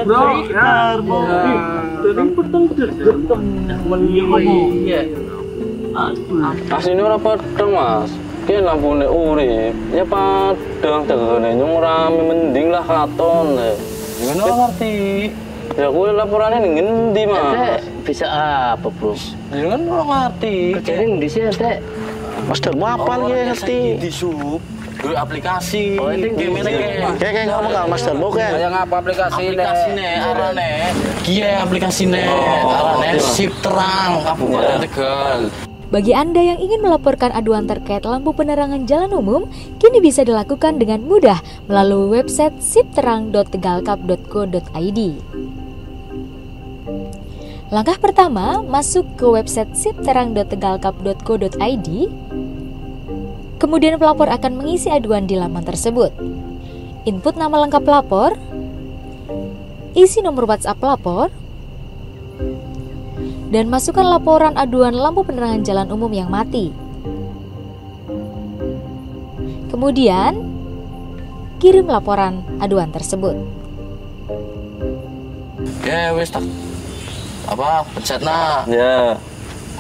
bro, ya. Jadi Asline ora padha, Mas. Ki lampune urip, ya padang degane nyung rame mending lah katon. Gimana ngerti? Ya gue laporannya ning ngendi, Mas? Bisa apa, Bro? Ya kan ora ngerti. Kerjain di sini, Teh. Mas Dar apal ya ngerti. Di sub. Gue aplikasi. Oh, ini gimana Kayak ngomong enggak Mas Dar bukan? Kayak ngapa aplikasine arane. Kiye aplikasine arane sip terang Kabupaten Tegal. Bagi Anda yang ingin melaporkan aduan terkait lampu penerangan jalan umum, kini bisa dilakukan dengan mudah melalui website sipterang.tegalkap.go.id. Langkah pertama, masuk ke website sipterang.tegalkap.go.id. Kemudian pelapor akan mengisi aduan di laman tersebut. Input nama lengkap pelapor, isi nomor WhatsApp pelapor, dan masukkan laporan aduan lampu penerangan jalan umum yang mati. Kemudian, kirim laporan aduan tersebut. Ya wis tak apa pencetna. Ya.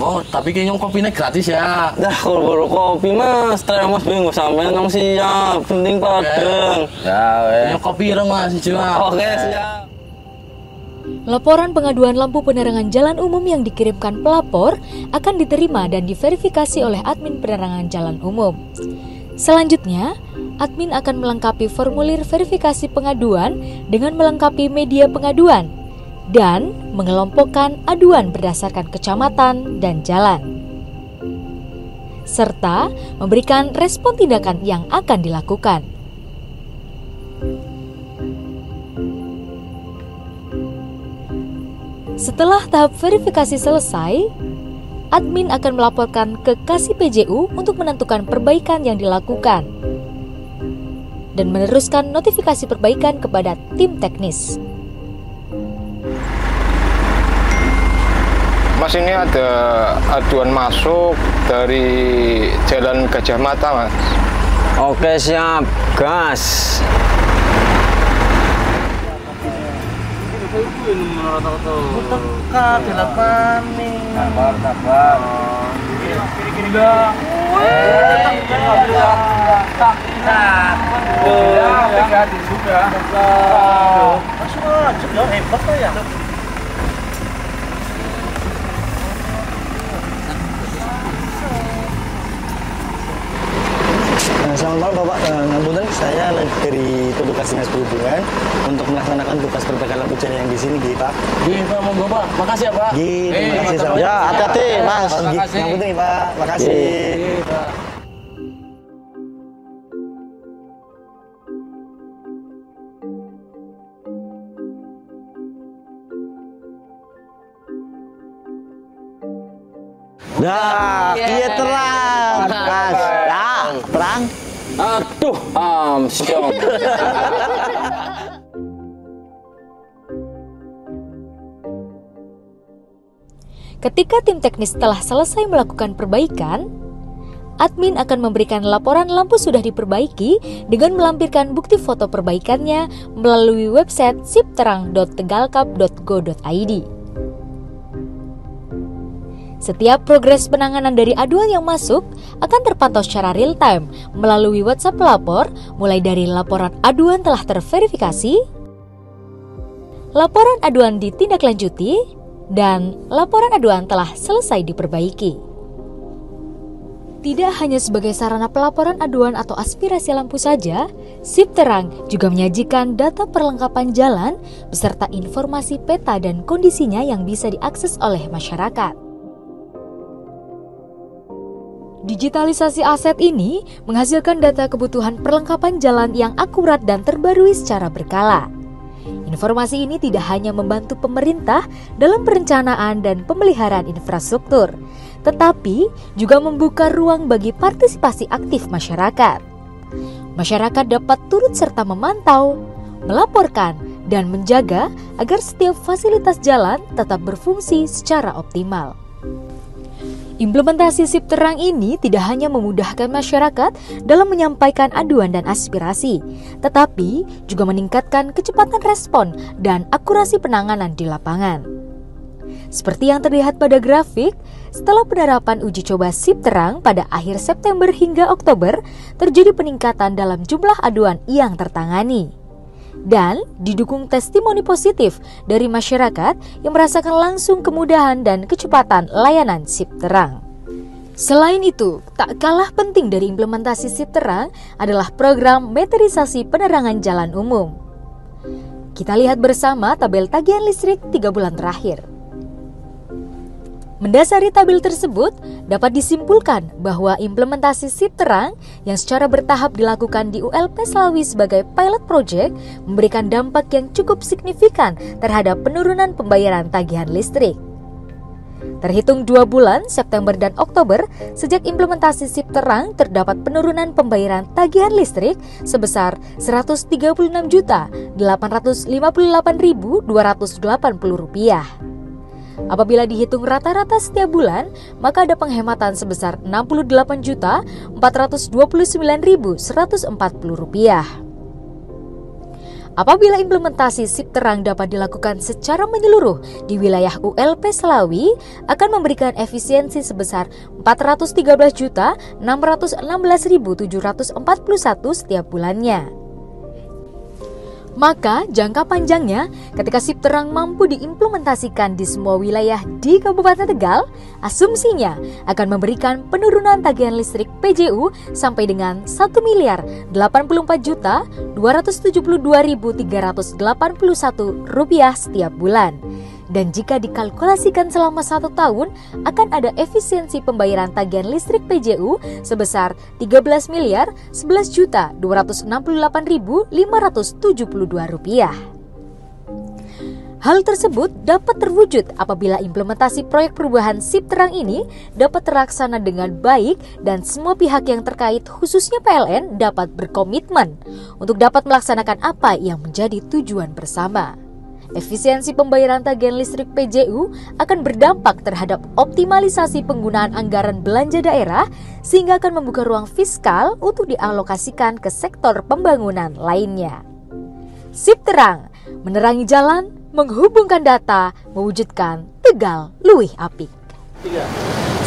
Oh, tapi kayaknya kopinya gratis ya. Dah kalau kopi Mas, Mas bingung sampean nang siap, penting padeng. Ya wes. Kopi ireng Mas juga. Oke, siap. Laporan pengaduan lampu penerangan jalan umum yang dikirimkan pelapor akan diterima dan diverifikasi oleh admin penerangan jalan umum. Selanjutnya, admin akan melengkapi formulir verifikasi pengaduan dengan melengkapi media pengaduan dan mengelompokkan aduan berdasarkan kecamatan dan jalan, serta memberikan respon tindakan yang akan dilakukan. Setelah tahap verifikasi selesai, admin akan melaporkan ke Kasih PJU untuk menentukan perbaikan yang dilakukan dan meneruskan notifikasi perbaikan kepada tim teknis. Mas, ini ada aduan masuk dari Jalan Gajah Mata, Mas. Oke, siap. Gas. Teka di depan nih. Sabar. Kiri enggak. Ya, sudah. Langsung aja ya, hebat tuh ya. Selamat malam Bapak, ngapunten saya dari petugas Dinas Perhubungan untuk melaksanakan tugas perbaikan lampu jalan yang di sini, Pak. Iya, Pak, monggo Pak. Makasih ya, Pak. Terima kasih sama. Ya, hati-hati, Mas. Ngapunten, Pak. Makasih. Pak. Nah, iya terang, Mas. Nah, terang. Aduh, siap. Ketika tim teknis telah selesai melakukan perbaikan, admin akan memberikan laporan lampu sudah diperbaiki dengan melampirkan bukti foto perbaikannya melalui website sipterang.tegalkap.go.id. Setiap progres penanganan dari aduan yang masuk akan terpantau secara real time melalui WhatsApp pelapor, mulai dari laporan aduan telah terverifikasi, laporan aduan ditindaklanjuti, dan laporan aduan telah selesai diperbaiki. Tidak hanya sebagai sarana pelaporan aduan atau aspirasi lampu saja, Sip Terang juga menyajikan data perlengkapan jalan beserta informasi peta dan kondisinya yang bisa diakses oleh masyarakat. Digitalisasi aset ini menghasilkan data kebutuhan perlengkapan jalan yang akurat dan terbarui secara berkala. Informasi ini tidak hanya membantu pemerintah dalam perencanaan dan pemeliharaan infrastruktur, tetapi juga membuka ruang bagi partisipasi aktif masyarakat. Masyarakat dapat turut serta memantau, melaporkan, dan menjaga agar setiap fasilitas jalan tetap berfungsi secara optimal. Implementasi SIP terang ini tidak hanya memudahkan masyarakat dalam menyampaikan aduan dan aspirasi, tetapi juga meningkatkan kecepatan respon dan akurasi penanganan di lapangan. Seperti yang terlihat pada grafik, setelah penerapan uji coba SIP terang pada akhir September hingga Oktober, terjadi peningkatan dalam jumlah aduan yang tertangani. Dan didukung testimoni positif dari masyarakat yang merasakan langsung kemudahan dan kecepatan layanan SIP terang. Selain itu, tak kalah penting dari implementasi SIP terang adalah program meterisasi penerangan jalan umum. Kita lihat bersama tabel tagihan listrik 3 bulan terakhir. Mendasari tabel tersebut, dapat disimpulkan bahwa implementasi SIP terang yang secara bertahap dilakukan di ULP Slawi sebagai pilot project memberikan dampak yang cukup signifikan terhadap penurunan pembayaran tagihan listrik. Terhitung 2 bulan, September dan Oktober, sejak implementasi SIP terang terdapat penurunan pembayaran tagihan listrik sebesar Rp136.858.280. Apabila dihitung rata-rata setiap bulan, maka ada penghematan sebesar Rp68.429.140. Apabila implementasi SIP terang dapat dilakukan secara menyeluruh di wilayah ULP Slawi, akan memberikan efisiensi sebesar Rp413.616.741 setiap bulannya. Maka jangka panjangnya, ketika SIP terang mampu diimplementasikan di semua wilayah di Kabupaten Tegal, asumsinya akan memberikan penurunan tagihan listrik PJU sampai dengan Rp1.084.272.381 setiap bulan. Dan jika dikalkulasikan selama 1 tahun, akan ada efisiensi pembayaran tagihan listrik PJU sebesar Rp13.911.268.572. Hal tersebut dapat terwujud apabila implementasi proyek perubahan SIP terang ini dapat terlaksana dengan baik dan semua pihak yang terkait, khususnya PLN, dapat berkomitmen untuk dapat melaksanakan apa yang menjadi tujuan bersama. Efisiensi pembayaran tagihan listrik PJU akan berdampak terhadap optimalisasi penggunaan anggaran belanja daerah sehingga akan membuka ruang fiskal untuk dialokasikan ke sektor pembangunan lainnya. SIP terang, menerangi jalan, menghubungkan data, mewujudkan Tegal luwih apik.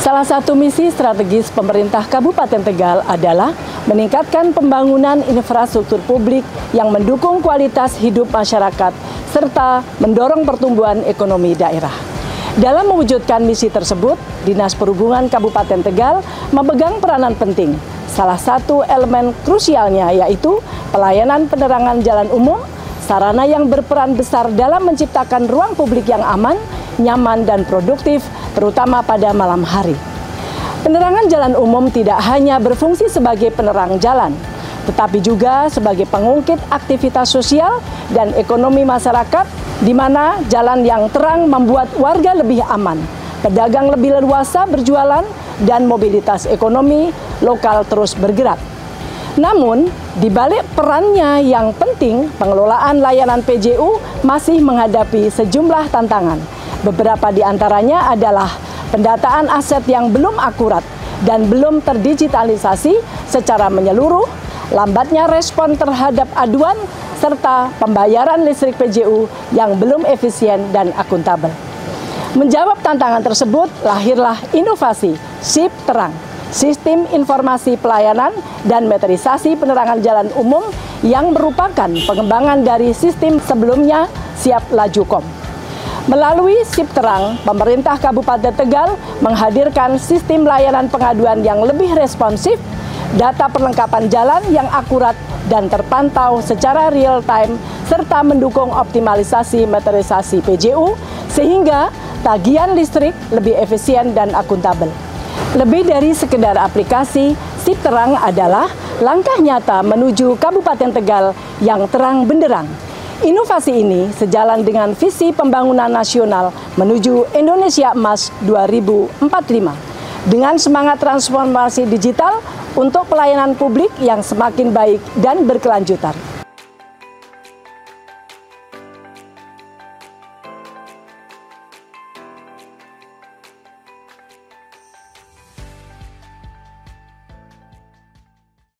Salah satu misi strategis pemerintah Kabupaten Tegal adalah meningkatkan pembangunan infrastruktur publik yang mendukung kualitas hidup masyarakat serta mendorong pertumbuhan ekonomi daerah. Dalam mewujudkan misi tersebut, Dinas Perhubungan Kabupaten Tegal memegang peranan penting. Salah satu elemen krusialnya yaitu pelayanan penerangan jalan umum, sarana yang berperan besar dalam menciptakan ruang publik yang aman, nyaman, dan produktif, terutama pada malam hari. Penerangan jalan umum tidak hanya berfungsi sebagai penerang jalan, tetapi juga sebagai pengungkit aktivitas sosial dan ekonomi masyarakat, di mana jalan yang terang membuat warga lebih aman, pedagang lebih leluasa berjualan, dan mobilitas ekonomi lokal terus bergerak. Namun, di balik perannya yang penting, pengelolaan layanan PJU masih menghadapi sejumlah tantangan. Beberapa di antaranya adalah pendataan aset yang belum akurat dan belum terdigitalisasi secara menyeluruh, lambatnya respon terhadap aduan, serta pembayaran listrik PJU yang belum efisien dan akuntabel. Menjawab tantangan tersebut, lahirlah inovasi SIP terang, Sistem Informasi Pelayanan dan Meterisasi Penerangan Jalan Umum, yang merupakan pengembangan dari sistem sebelumnya Siap Lajukom. Melalui SIP terang, pemerintah Kabupaten Tegal menghadirkan sistem layanan pengaduan yang lebih responsif, data perlengkapan jalan yang akurat dan terpantau secara real time, serta mendukung optimalisasi meterisasi PJU sehingga tagihan listrik lebih efisien dan akuntabel. Lebih dari sekedar aplikasi, SIP terang adalah langkah nyata menuju Kabupaten Tegal yang terang benderang. Inovasi ini sejalan dengan visi pembangunan nasional menuju Indonesia Emas 2045 dengan semangat transformasi digital untuk pelayanan publik yang semakin baik dan berkelanjutan.